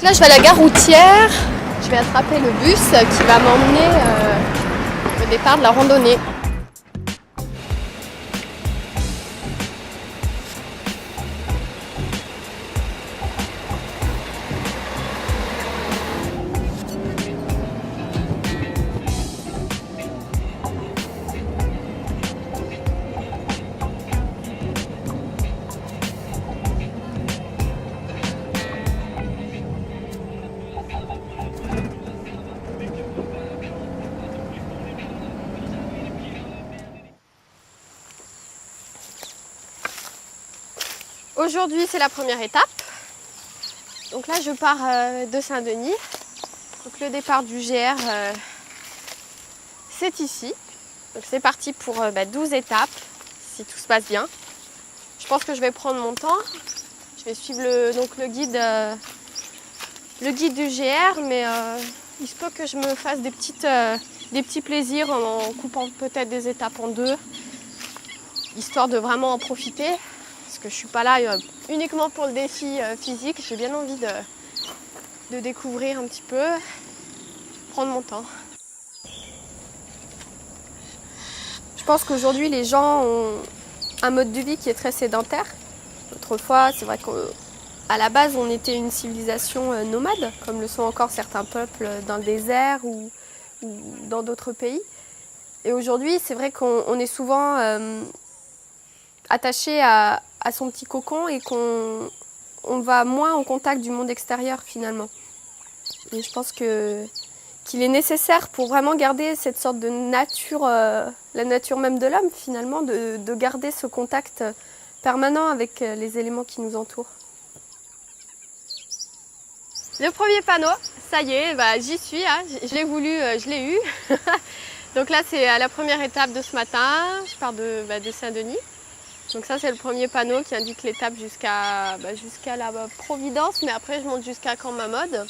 là, je vais à la gare routière. Je vais attraper le bus qui va m'emmener au départ de la randonnée. Aujourd'hui, c'est la première étape. Donc là, je pars de Saint-Denis. Donc le départ du GR, c'est ici. Donc c'est parti pour 12 étapes, si tout se passe bien. Je pense que je vais prendre mon temps. Je vais suivre le guide du GR, mais il se peut que je me fasse des petits plaisirs en coupant peut-être des étapes en deux, histoire de vraiment en profiter. Parce que je ne suis pas là uniquement pour le défi physique, j'ai bien envie de découvrir un petit peu, prendre mon temps. Je pense qu'aujourd'hui les gens ont un mode de vie qui est très sédentaire. Autrefois, c'est vrai qu'à la base on était une civilisation nomade, comme le sont encore certains peuples dans le désert ou dans d'autres pays. Et aujourd'hui, c'est vrai qu'on est souvent attaché à son petit cocon et qu'on va moins en contact du monde extérieur finalement. Et je pense qu'il est nécessaire pour vraiment garder cette sorte de nature, la nature même de l'homme finalement, de garder ce contact permanent avec les éléments qui nous entourent. Le premier panneau, ça y est, j'y suis, hein. Je l'ai voulu, je l'ai eu. Donc là c'est la première étape de ce matin, je pars de Saint-Denis. Donc ça c'est le premier panneau qui indique l'étape jusqu'à la Providence, mais après je monte jusqu'à Camp-Mamode.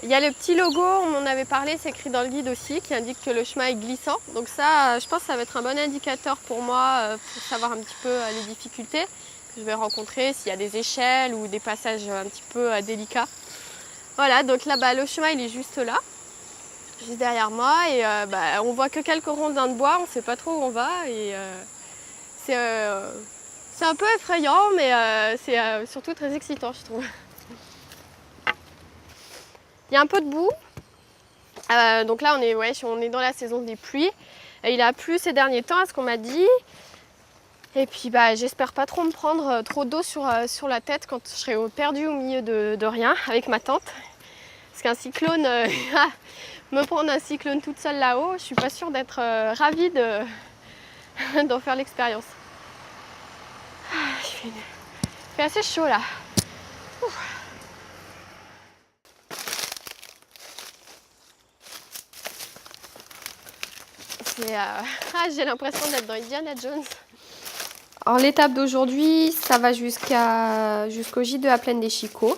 Il y a le petit logo, on m'en avait parlé, c'est écrit dans le guide aussi, qui indique que le chemin est glissant. Donc ça, je pense que ça va être un bon indicateur pour moi, pour savoir un petit peu les difficultés que je vais rencontrer, s'il y a des échelles ou des passages un petit peu délicats. Voilà, donc là le chemin il est juste là, juste derrière moi, et on voit que quelques rondins de bois, on ne sait pas trop où on va. Et c'est un peu effrayant, mais c'est surtout très excitant, je trouve. Il y a un peu de boue. Donc là, on est dans la saison des pluies. Il a plu ces derniers temps, à ce qu'on m'a dit. Et puis, j'espère pas trop me prendre trop d'eau sur la tête quand je serai perdue au milieu de rien avec ma tante. Parce qu'un cyclone, me prendre un cyclone toute seule là-haut, je suis pas sûre d'être ravie d'en faire l'expérience. Il fait assez chaud là. Ouf. J'ai l'impression d'être dans Indiana Jones. Alors l'étape d'aujourd'hui, ça va jusqu'au gîte de la plaine des Chicots.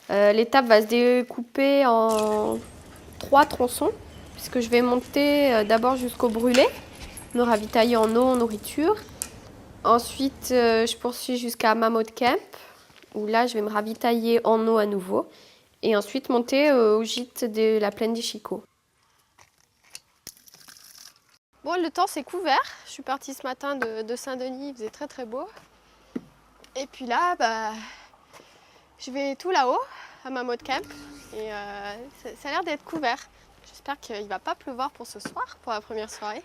L'étape va se découper en 3 tronçons, puisque je vais monter d'abord jusqu'au brûlé, me ravitailler en eau, en nourriture. Ensuite, je poursuis jusqu'à Mamode Camp, où là, je vais me ravitailler en eau à nouveau. Et ensuite, monter au gîte de la plaine des Chicots. Bon, le temps c'est couvert. Je suis partie ce matin de Saint-Denis, il faisait très très beau. Et puis là, je vais tout là-haut, à Mamode Camp. Et ça a l'air d'être couvert. J'espère qu'il ne va pas pleuvoir pour ce soir, pour la première soirée.